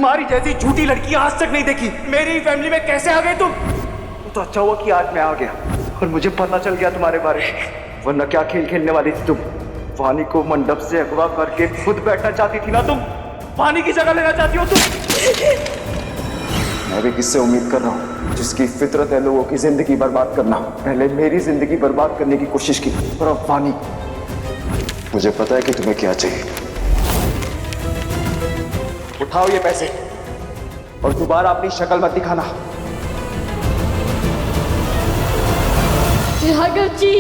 तुम्हारी जैसी झूठी लड़की आज तक नहीं देखी। मेरी फैमिली में कैसे आ गए तुम? तो अच्छा हुआ कि आज मैं आ गया और मुझे पता चल गया तुम्हारे बारे में, वरना क्या खेल खेलने वाली थी तुम? वानी को मंडप से अगवा करके खुद बैठना चाहती थी ना तुम? वानी की जगह लेना चाहती हो तुम? मैं भी किससे उम्मीद कर रहा हूँ जिसकी फितरत है लोगों की जिंदगी बर्बाद करना। पहले मेरी जिंदगी बर्बाद करने की कोशिश की और अब वानी। मुझे पता है कि तुम्हें क्या चाहिए। उठाओ ये पैसे और दोबारा अपनी शक्ल मत दिखाना। राघव जी,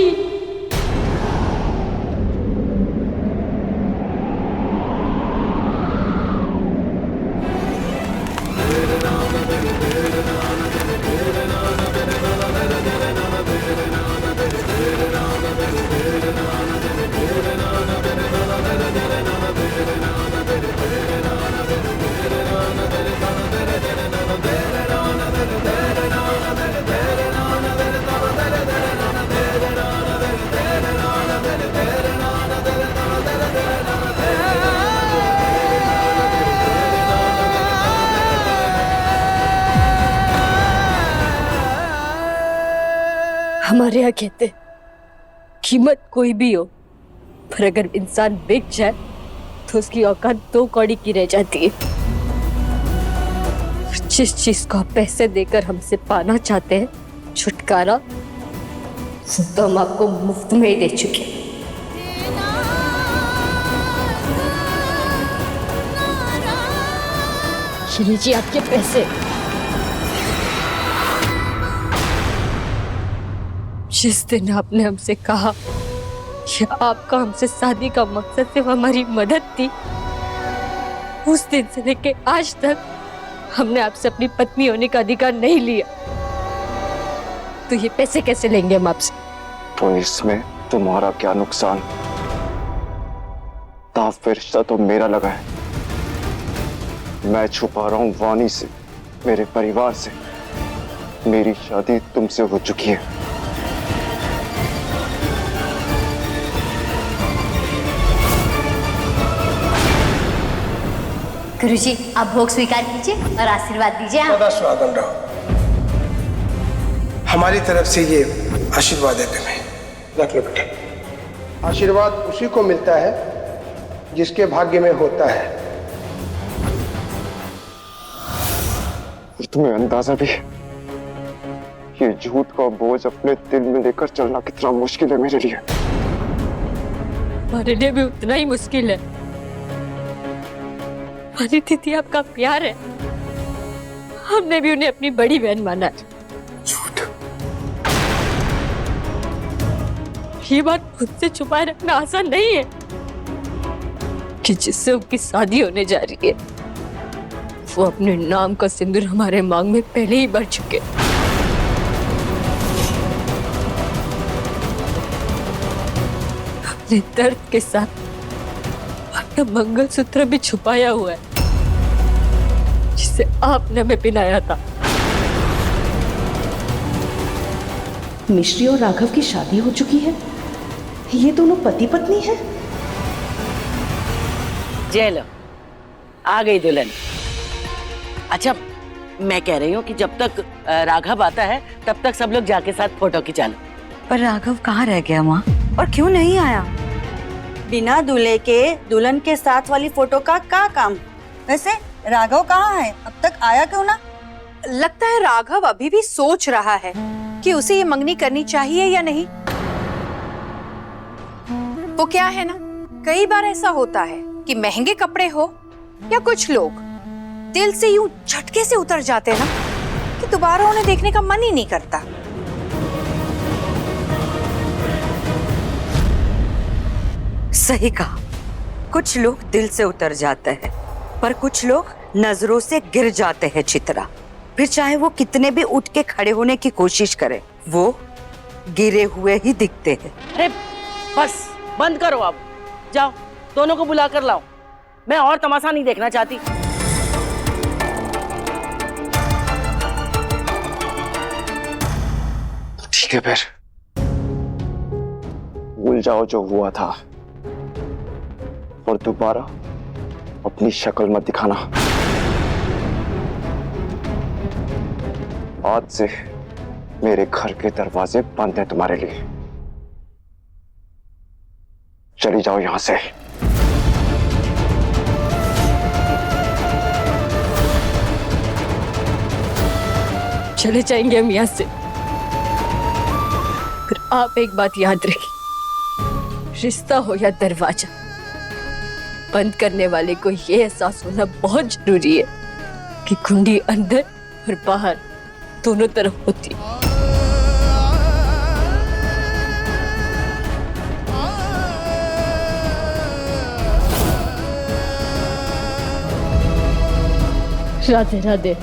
हमारे यहाँ कहते कीमत कोई भी हो, पर अगर इंसान बिक जाए तो उसकी औकात 2 कौड़ी की रह जाती है। जिस चीज को आप पैसे देकर हमसे पाना चाहते हैं, छुटकारा, तो हम आपको मुफ्त में ही दे चुके हैं। ये लीजिए आपके पैसे। जिस दिन आपने हमसे कहा कि आपका हमसे शादी का मकसद सिर्फ हमारी मदद थी, उस दिन से लेके आज तक हमने आपसे अपनी पत्नी होने का अधिकार नहीं लिया। तो ये पैसे कैसे लेंगे हम आपसे? तो इसमें तुम्हारा क्या नुकसान? दाव रिश्ता तो मेरा लगा है। मैं छुपा रहा हूं वानी से, मेरे परिवार से। मेरी शादी तुमसे हो चुकी है। गुरुजी, आप भोग स्वीकार कीजिए और आशीर्वाद दीजिए। सदा स्वागत रहो। हमारी तरफ से ये आशीर्वाद है तुम्हें, रख लो बेटा। आशीर्वाद उसी को मिलता है जिसके भाग्य में होता है। तुम्हें अंदाजा भी है ये झूठ का बोझ अपने दिल में लेकर चलना कितना मुश्किल है मेरे लिए। हमारे लिए भी उतना ही मुश्किल है। वानी दीदी आपका प्यार है, हमने भी उन्हें अपनी बड़ी बहन माना है। झूठ। ये बात खुद से छुपाए रखना आसान नहीं है कि जिससे उनकी शादी होने जा रही है वो अपने नाम का सिंदूर हमारे मांग में पहले ही भर चुके। अपने दर्द के साथ अपना मंगलसूत्र भी छुपाया हुआ है जिसे आपने हमें पहनाया था। मिश्री और राघव की शादी हो चुकी है। ये दोनों पति पत्नी हैं। जय लो, आ गई दुल्हन। अच्छा, मैं कह रही हूँ कि जब तक राघव आता है तब तक सब लोग जाके साथ फोटो खिंचा लो। पर राघव कहाँ रह गया माँ, और क्यों नहीं आया? बिना दूल्हे के दुल्हन के साथ वाली फोटो का क्या काम? वैसे राघव कहाँ है, अब तक आया क्यों ना? लगता है राघव अभी भी सोच रहा है कि उसे ये मंगनी करनी चाहिए या नहीं। वो क्या है ना, कई बार ऐसा होता है कि महंगे कपड़े हो या कुछ लोग दिल से यूं झटके से उतर जाते हैं ना कि दोबारा उन्हें देखने का मन ही नहीं करता। सही कहा, कुछ लोग दिल से उतर जाते हैं, पर कुछ लोग नजरों से गिर जाते हैं चित्रा। फिर चाहे वो कितने भी उठ के खड़े होने की कोशिश करे, वो गिरे हुए ही दिखते हैं। अरे बस बंद करो, अब जाओ दोनों को बुला कर लाओ। मैं और तमाशा नहीं देखना चाहती। ठीक है, फिर भूल जाओ जो हुआ था और दोबारा अपनी शक्ल मत दिखाना। आज से मेरे घर के दरवाजे बंद हैं तुम्हारे लिए। चली जाओ यहां से। चले जाएंगे हम यहाँ से। पर आप एक बात याद रखिए, रिश्ता हो या दरवाजा, बंद करने वाले को ये एहसास होना बहुत जरूरी है कि कुंडी अंदर और बाहर दोनों तरफ होती है। राधे राधे।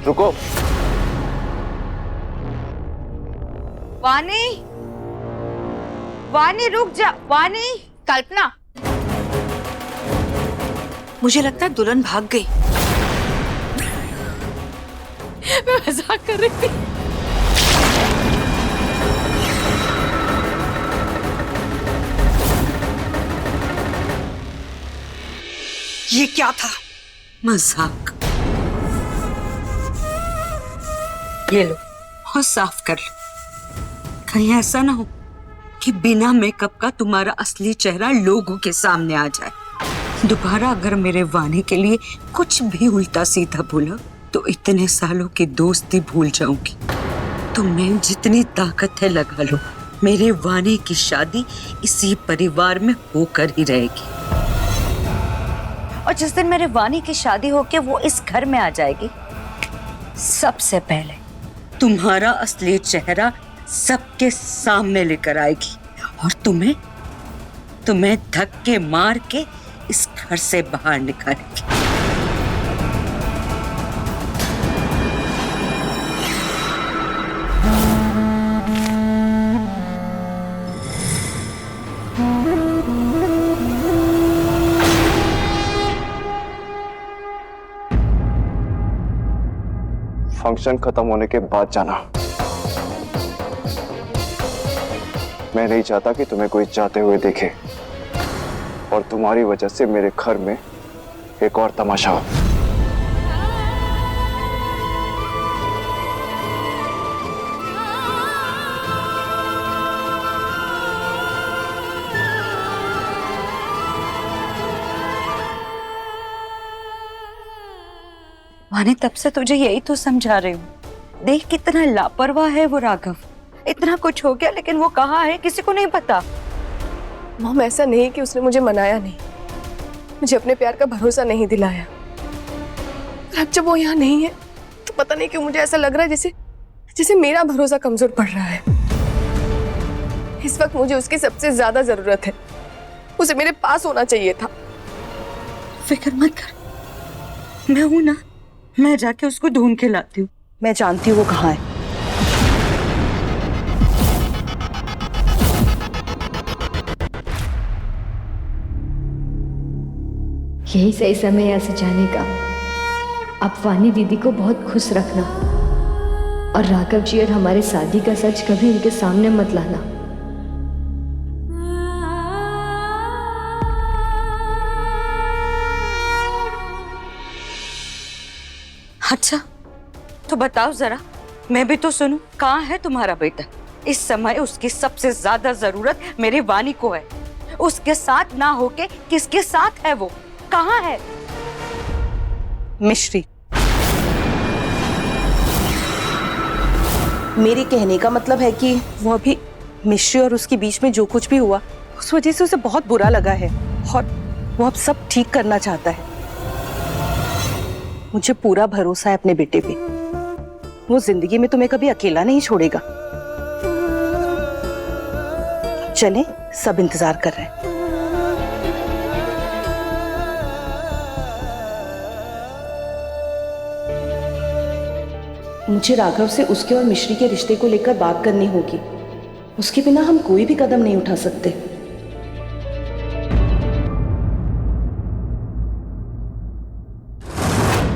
रुको। वानी, वानी रुक जा। वानी। कल्पना, मुझे लगता है दुल्हन भाग गई। मैं मजाक कर रही थी। ये क्या था? मजाक। ये लो और साफ कर लो। कहीं ऐसा ना हो कि बिना मेकअप का तुम्हारा असली चेहरा लोगों के सामने आ जाए। दोबारा अगर मेरे वानी के लिए कुछ भी उल्टा सीधा बोला तो इतने सालों की दोस्ती भूल जाऊंगी। तुम्हें जितनी ताकत है लगा लो, मेरे वानी की शादी इसी परिवार में होकर ही रहेगी। और जिस दिन मेरे वानी की शादी होके वो इस घर में आ जाएगी, सबसे पहले तुम्हारा असली चेहरा सबके सामने लेकर आएगी और तुम्हें धक्के मार के इस घर से बाहर निकालेगी। फंक्शन खत्म होने के बाद जाना। मैं नहीं चाहता कि तुम्हें कोई जाते हुए देखे और तुम्हारी वजह से मेरे घर में एक और तमाशा हो। माने तब से तुझे यही तो समझा रही हूँ। देख कितना लापरवाह है वो राघव। इतना कुछ हो गया लेकिन वो कहाँ है किसी को नहीं पता। मॉम, ऐसा नहीं कि उसने मुझे मनाया नहीं, मुझे अपने प्यार का भरोसा नहीं दिलाया। अब जब वो यहाँ नहीं है तो पता नहीं क्यों मुझे ऐसा लग रहा है जैसे मेरा भरोसा कमजोर पड़ रहा है। इस वक्त मुझे उसकी सबसे ज्यादा जरूरत है। उसे मेरे पास होना चाहिए था। फिक्र मत कर, मैं हूं ना। मैं जाके उसको ढूंढ के लाती हूँ। मैं जानती हूँ वो कहाँ है। यही सही समय है यहाँ से जाने का। आप वानी दीदी को बहुत खुश रखना और राघव जी और हमारे शादी का सच कभी उनके सामने मत लाना। अच्छा तो बताओ जरा, मैं भी तो सुनूं। कहाँ है तुम्हारा बेटा? इस समय उसकी सबसे ज्यादा जरूरत मेरे वानी को है। उसके साथ ना होके किसके साथ है वो? कहाँ है? मिश्री, मेरे कहने का मतलब है कि वो अभी मिश्री और उसके बीच में जो कुछ भी हुआ उस वजह से उसे बहुत बुरा लगा है और वो अब सब ठीक करना चाहता है। मुझे पूरा भरोसा है अपने बेटे पे। वो जिंदगी में तुम्हें कभी अकेला नहीं छोड़ेगा। चलें, सब इंतजार कर रहे हैं। मुझे राघव से उसके और मिश्री के रिश्ते को लेकर बात करनी होगी। उसके बिना हम कोई भी कदम नहीं उठा सकते।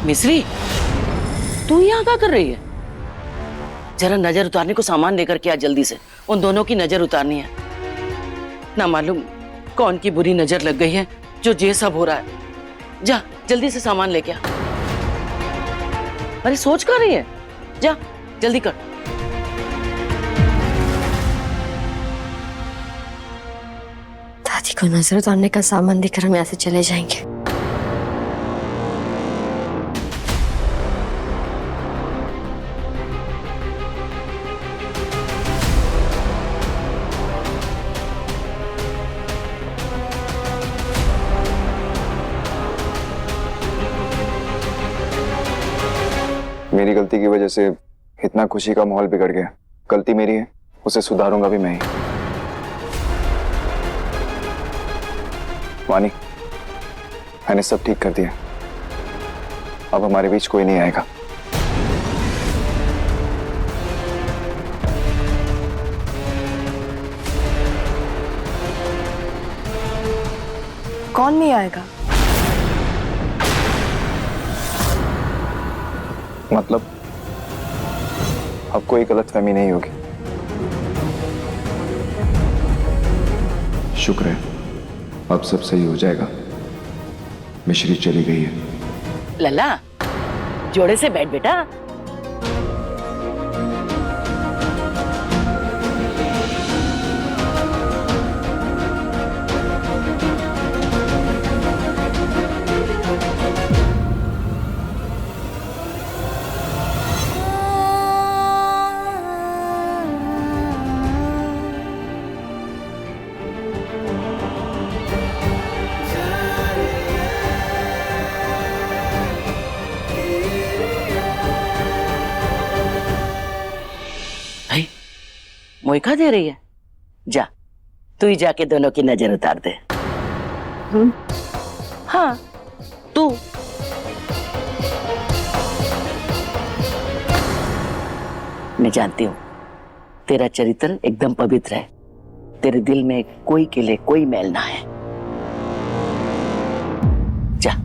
मिश्री, तू यहाँ क्या कर रही है? जरा नजर उतारने को सामान लेकर के आ जल्दी से, उन दोनों की नजर उतारनी है। ना मालूम कौन की बुरी नजर लग गई है जो ये सब हो रहा है। जा जल्दी से सामान लेके आ। अरे सोच कर रही है, जा जल्दी कर। दादी को नजर उतारने का सामान देकर हम यहाँ से चले जाएंगे। मेरी गलती की वजह से इतना खुशी का माहौल बिगड़ गया। गलती मेरी है, उसे सुधारूंगा भी मैं ही। वानी, मैंने सब ठीक कर दिया। अब हमारे बीच कोई नहीं आएगा। कौन नहीं आएगा? मतलब अब कोई गलतफहमी नहीं होगी। शुक्र है, अब सब सही हो जाएगा। मिश्री चली गई है। लला जोड़े से बैठ बेटा। मोइका दे रही है, जा तू ही जाके दोनों की नजर उतार दे। हाँ तू। मैं जानती हूं तेरा चरित्र एकदम पवित्र है, तेरे दिल में कोई के लिए कोई मैल ना है। जा।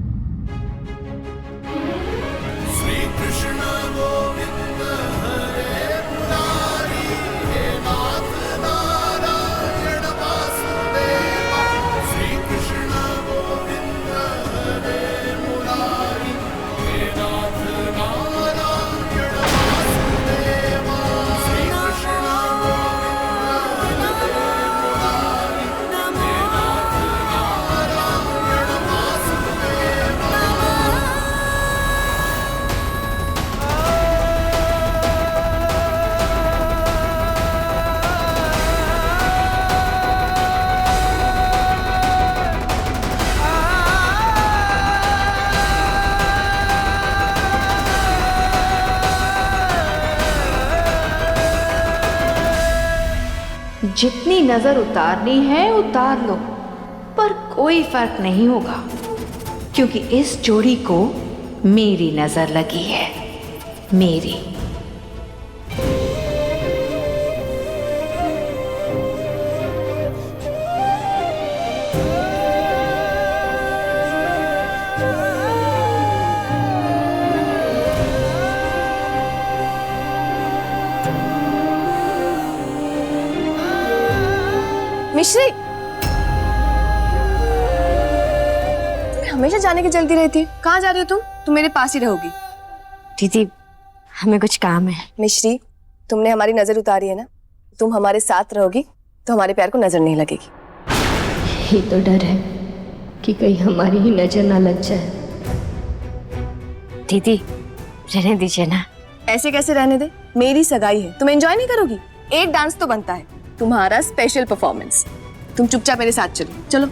जितनी नजर उतारनी है उतार लो, पर कोई फर्क नहीं होगा, क्योंकि इस जोड़ी को मेरी नजर लगी है। मेरी। मिश्री, तुम्हें हमेशा जाने की जल्दी रहती है। कहाँ जा रही हो तुम? तुम मेरे पास ही रहोगी। दीदी हमें कुछ काम है। मिश्री, तुमने हमारी नजर उतारी है ना, तुम हमारे साथ रहोगी तो हमारे प्यार को नजर नहीं लगेगी। ये तो डर है कि कहीं हमारी ही नजर ना लग जाए। दीदी रहने दीजिए ना। ऐसे कैसे रहने दे? मेरी सगाई है, तुम एंजॉय नहीं करोगी? एक डांस तो बनता है, तुम्हारा स्पेशल परफॉर्मेंस। तुम चुपचाप मेरे साथ चलो। चलो।